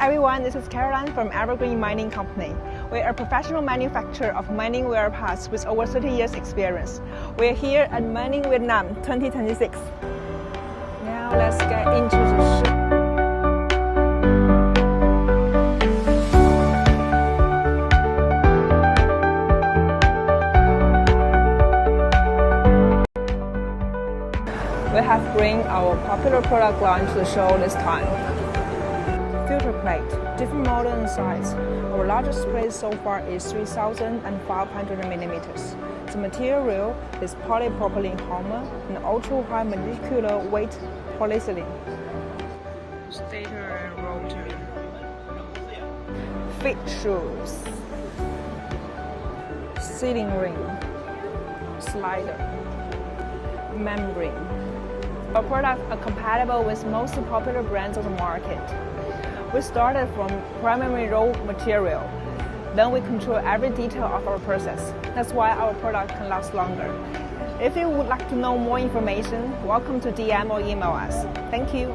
everyone, this is Caroline from Evergreen Mining Company. We're a professional manufacturer of mining wear parts with over 30 years experience. We're here at Mining Vietnam 2026. Now let's get into the show. We have bring our popular product line to the show this time. Filter plate, different model and size. Our largest plate so far is 3,500 millimeters. The material is polypropylene polymer and ultra-high molecular weight polyethylene. Stator and rotor. Fit shoes. Sealing ring. Slider. Membrane. Our products are compatible with most popular brands on the market. We started from primary raw material. Then we control every detail of our process. That's why our product can last longer. If you would like to know more information, welcome to DM or email us. Thank you.